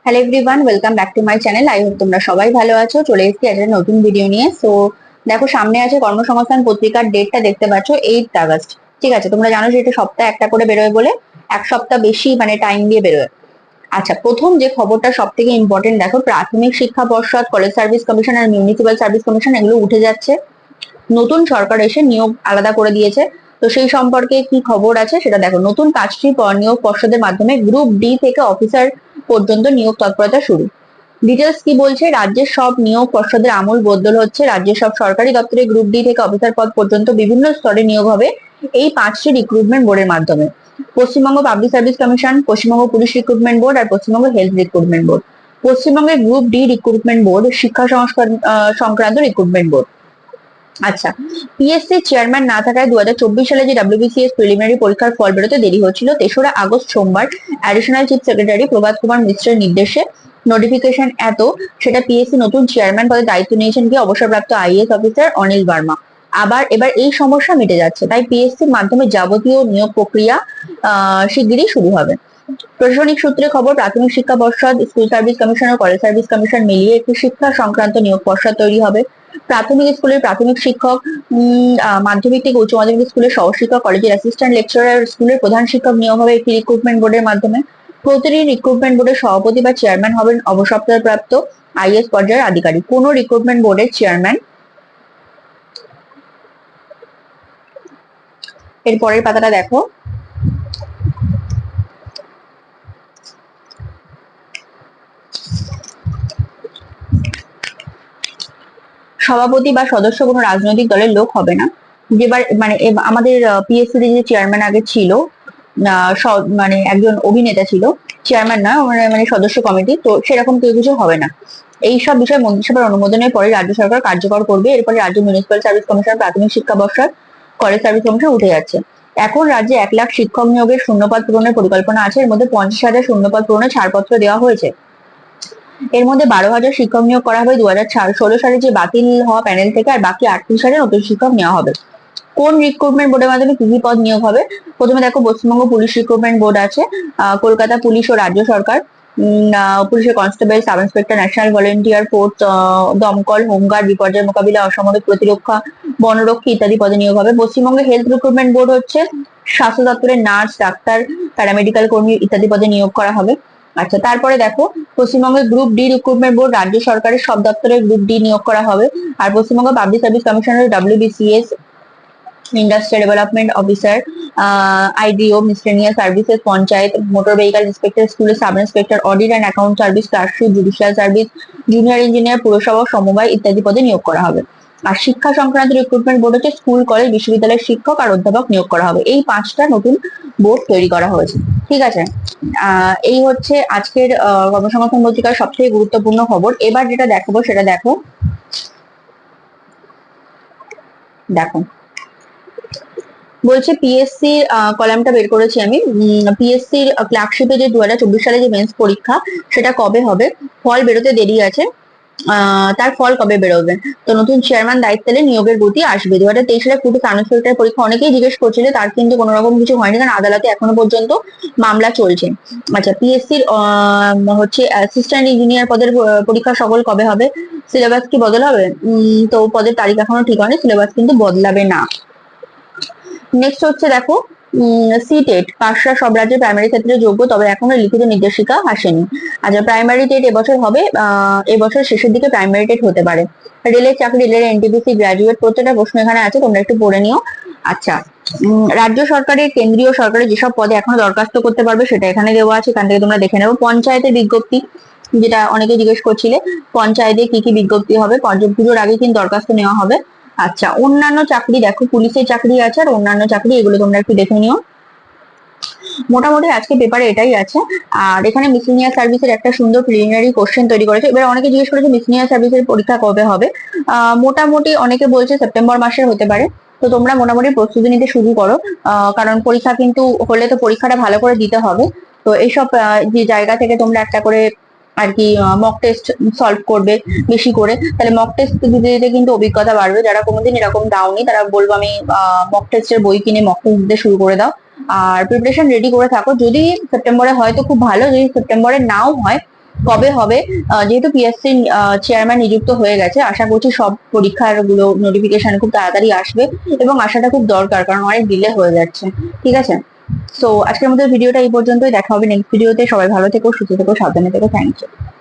Hello everyone, welcome back to my channel. I hope তোমরা সবাই ভালো আছো। চলে এসেছি একটা নতুন ভিডিও নিয়ে। সো দেখো, সামনে আছে কর্মসংস্থান পত্রিকার ডেটটা দেখতে পাচ্ছ, 8 আগস্ট। ঠিক আছে, তোমরা জানো যে এটা সপ্তাহে একটা করে বেরোয় বলে এক সপ্তাহ বেশি মানে টাইম দিয়ে বেরোয়। আচ্ছা, প্রথম যে খবরটা সব থেকে ইম্পর্টেন্ট, দেখো প্রাথমিক শিক্ষা পর্ষদ, কলেজ সার্ভিস কমিশন আর মিউনিসিপাল সার্ভিস কমিশন এগুলো উঠে যাচ্ছে। নতুন সরকার এসে নিয়োগ আলাদা করে দিয়েছে। তো সেই সম্পর্কে কি খবর আছে সেটা দেখো। নতুন 5টি নিয়োগ পর্ষদের মাধ্যমে গ্রুপ ডি থেকে অফিসার পর্যন্ত নিয়োগ তৎপরতা শুরু। ডিটেলস কি বলছে, রাজ্যের সব নিয়োগ পর্ষদের আমূল বদল হচ্ছে। রাজ্যের সব সরকারি দপ্তরে গ্রুপ ডি থেকে অফিসার পদ পর্যন্ত বিভিন্ন স্তরে নিয়োগ হবে এই 5টি রিক্রুটমেন্ট বোর্ডের মাধ্যমে। Paschimbanga public service commission, Paschimbanga police recruitment board আর পশ্চিমবঙ্গ হেলথ রিক্রুটমেন্ট বোর্ড। পশ্চিমবঙ্গের গ্রুপ ডি রিক্রুটমেন্ট বোর্ড শিক্ষা সংস্কার সংক্রান্ত রিক্রুটমেন্ট বোর্ড। আচ্ছা, পিএসসি চেয়ারম্যান না থাকায় 2024 সালে যে ডাব্লিউবিসিএস প্রিলিমিনারি পরীক্ষার ফল বেরোতে দেরি হচ্ছিল, 3রা আগস্ট সোমবার additional chief secretary Prabhat Kumar মিশ্রের নির্দেশে নোটিফিকেশন এত সেটা পিএসসি নতুন চেয়ারম্যান পদে দায়িত্ব নিয়েছেন কি অবসরপ্রাপ্ত আইএএস অফিসার অনিল বার্মা। এবার এই সমস্যা মিটে যাচ্ছে, তাই পিএসসির মাধ্যমে যাবতীয় নিয়োগ প্রক্রিয়া শিগগিরই শুরু হবে। প্রশাসনিক সূত্রে খবর, প্রাথমিক শিক্ষা পর্ষদ, স্কুল সার্ভিস কমিশন ও কলেজ সার্ভিস কমিশন মিলিয়ে একটি শিক্ষা সংক্রান্ত নিয়োগ পর্ষদ তৈরি হবে। প্রাথমিক স্কুলের প্রাথমিক শিক্ষক, মাধ্যমিক থেকে উচ্চ মাধ্যমিক স্কুলের সহশিক্ষক, কলেজের অ্যাসিস্ট্যান্ট লেকচারার, স্কুলের প্রধান শিক্ষক নিয়োগ হবে একটি রিক্রুটমেন্ট বোর্ডের মাধ্যমে। প্রতিটি রিক্রুটমেন্ট বোর্ডের সভাপতি বা চেয়ারম্যান হবেন অবসরপ্রাপ্ত আইএএস পর্যায়ের আধিকারিক। কোন রিক্রুটমেন্ট বোর্ডের চেয়ারম্যান, এর পরের পাতাটা দেখো। সভাপতি বা সদস্য কোনো রাজনৈতিক দলের লোক হবে না। যেবার মানে আমাদের পিএসসি যে চেয়ারম্যান আগে ছিল, মানে একজন অভিনেতা ছিল, চেয়ারম্যান না মানে সদস্য কমিটি, তো সেরকম কেউ কিছু হবে না। এইসব বিষয় মন্ত্রিসভার অনুমোদনের পরে রাজ্য সরকার কার্যকর করবে। এরপরে রাজ্য মিউনিসিপাল সার্ভিস কমিশন, প্রাথমিক শিক্ষা পর্ষদ, কলেজ সার্ভিস কমিশন উঠে যাচ্ছে। এখন রাজ্যে 1 লাখ শিক্ষক নিয়োগের শূন্যপদ পূরণের পরিকল্পনা আছে। এর মধ্যে 50,000 শূন্যপদ পূরণে ছাড়পত্র দেওয়া হয়েছে। এর মধ্যে 12,000 শিক্ষক নিয়োগ করা হবে 2016 সালে যে বাতিল হওয়া প্যানেল থেকে, আর বাকি 38,000 নতুন শিক্ষক নেওয়া হবে। কোন রিক্রুটমেন্ট বোর্ডের মাধ্যমে কি কি পদ নিয়োগ হবে? প্রথমে দেখো, পশ্চিমবঙ্গ পুলিশ রিক্রুটমেন্ট বোর্ড আছে, কলকাতা পুলিশ ও রাজ্য সরকার, পুলিশের constable, sub inspector, national volunteer force, দমকল, হোমগার্ড, বিপর্যয় মোকাবিলা, অসামরিক প্রতিরক্ষা, বনরক্ষী ইত্যাদি পদে নিয়োগ হবে। পশ্চিমবঙ্গের হেলথ রিক্রুটমেন্ট বোর্ড হচ্ছে স্বাস্থ্য দপ্তরের নার্স, ডাক্তার, প্যারামেডিক্যাল কর্মী ইত্যাদি পদে নিয়োগ করা হবে। আচ্ছা, তারপরে দেখো, পশ্চিমবঙ্গের গ্রুপ ডি রিক্রুটমেন্ট বোর্ড রাজ্য সরকারের সব দপ্তরে গ্রুপ ডি নিয়োগ করা হবে। আর পশ্চিমবঙ্গ পাবলিক সার্ভিস কমিশনের WBCS, industrial development officer, IDO, miscellaneous services, panchayat, motor vehicle inspector, স্কুলের sub inspector, audit and account service, clerkship, judicial service, junior engineer, পুরসভা সমবায় ইত্যাদি পদে নিয়োগ করা হবে। আর শিক্ষা সংক্রান্ত রিক্রুটমেন্ট বোর্ড হচ্ছে স্কুল, কলেজ, বিশ্ববিদ্যালয়ের শিক্ষক আর অধ্যাপক নিয়োগ করা হবে। এই 5টা নতুন বোর্ড তৈরি করা হয়েছে। ঠিক আছে, এই হচ্ছে আজকের কর্মসংস্থান পত্রিকার সবথেকে গুরুত্বপূর্ণ খবর। এবার যেটা দেখাবো সেটা দেখো। দেখো, বলছে পিএসসি কলামটা বের করেছি আমি। পিএসসির ক্লার্কশিপে যে 2024 সালে যে মেন্স পরীক্ষা, সেটা কবে হবে? ফল বেরোতে দেরি আছে। তার ফল কবে বেরোবে? তো নতুন চেয়ারম্যান দায়িত্ব এলে নিয়োগের গতি আসবে। 2023 সালে পুলিশ আনসার পরীক্ষা অনেকেই জিজ্ঞেস করছিল, তার কিন্তু কোনো রকম কিছু হয়নি, কারণ আদালতে এখনো পর্যন্ত মামলা চলছে। আচ্ছা, পিএসসির হচ্ছে অ্যাসিস্ট্যান্ট ইঞ্জিনিয়ার পদের পরীক্ষা সকল কবে হবে? সিলেবাস কি বদল হবে? তো পদের তারিখ এখনো ঠিক হয়নি, সিলেবাস কিন্তু বদলাবে না। নেক্সট হচ্ছে দেখো, সিটেট পাশরা সব রাজ্যে প্রাইমারি ক্ষেত্রে যোগ্য, তবে এখনো লিখিত নির্দেশিকা আসেনি। আচ্ছা, প্রাইমারি টেট এবছর হবে, এবছর শেষের দিকে প্রাইমারি টেট হতে পারে। রেলের চাকরি, রেলের এনটিপিসি গ্রাজুয়েট, প্রত্যেকটা প্রশ্ন এখানে আছে, তোমরা একটু পড়ে নিও। আচ্ছা, রাজ্য সরকারের, কেন্দ্রীয় সরকারের যেসব পদে এখনো দরখাস্ত করতে পারবে সেটা এখানে দেওয়া আছে, এখান থেকে তোমরা দেখে নেবো। পঞ্চায়েতের বিজ্ঞপ্তি, যেটা অনেকে জিজ্ঞেস করছিলে, পঞ্চায়েতে কি কি বিজ্ঞপ্তি হবে, পুজোর আগে কিন্তু দরখাস্ত নেওয়া হবে। আচ্ছা, অন্যান্য চাকরি দেখো, পুলিশের চাকরি আছে আর অন্যান্য চাকরি, এগুলো তোমরা একটু দেখে নিও। মোটামুটি আজকে পেপারে এটাই আছে। আর এখানে মিসেলিনিয়াস সার্ভিসের একটা সুন্দর প্রিলিমিনারি কোশ্চেন তৈরি করেছে। এবার অনেকে জিজ্ঞেস করেছে মিসেলিনিয়াস সার্ভিসের পরীক্ষা কবে হবে। মোটামুটি অনেকে বলছে সেপ্টেম্বর মাসে হতে পারে। তো তোমরা মোটামুটি প্রস্তুতি নিতে শুরু করো, কারণ পরীক্ষা কিন্তু হলে তো পরীক্ষাটা ভালো করে দিতে হবে। তো এইসব যে জায়গা থেকে তোমরা একটা করে আর কি মক টেস্ট সলভ করবে বেশি করে, তাহলে মক টেস্ট দিতে দিতে কিন্তু অভিজ্ঞতা বাড়বে। যারা কোনোদিন এরকম দাওনি তারা বলবো আমি মক টেস্টের বই কিনে মক টেস্ট দিতে শুরু করে দাও। আর প্রিপারেশন রেডি করে থাকো। যদি সেপ্টেম্বরে হয় তো খুব ভালো, যদি সেপ্টেম্বরে নাও হয় কবে হবে। যেহেতু পিএসসি চেয়ারম্যান নিযুক্ত হয়ে গেছে, আশা করছি সব পরীক্ষার গুলো নোটিফিকেশন খুব তাড়াতাড়ি আসবে, এবং আসাটা খুব দরকার, কারণ অনেক ডিলে হয়ে যাচ্ছে। ঠিক আছে, সো আজকের মধ্যে ভিডিওটা এই পর্যন্তই। দেখা হবে নেক্সট ভিডিওতে। সবাই ভালো থেকো, সুস্থ থেকো, সাবধানে থেকো। Thank you.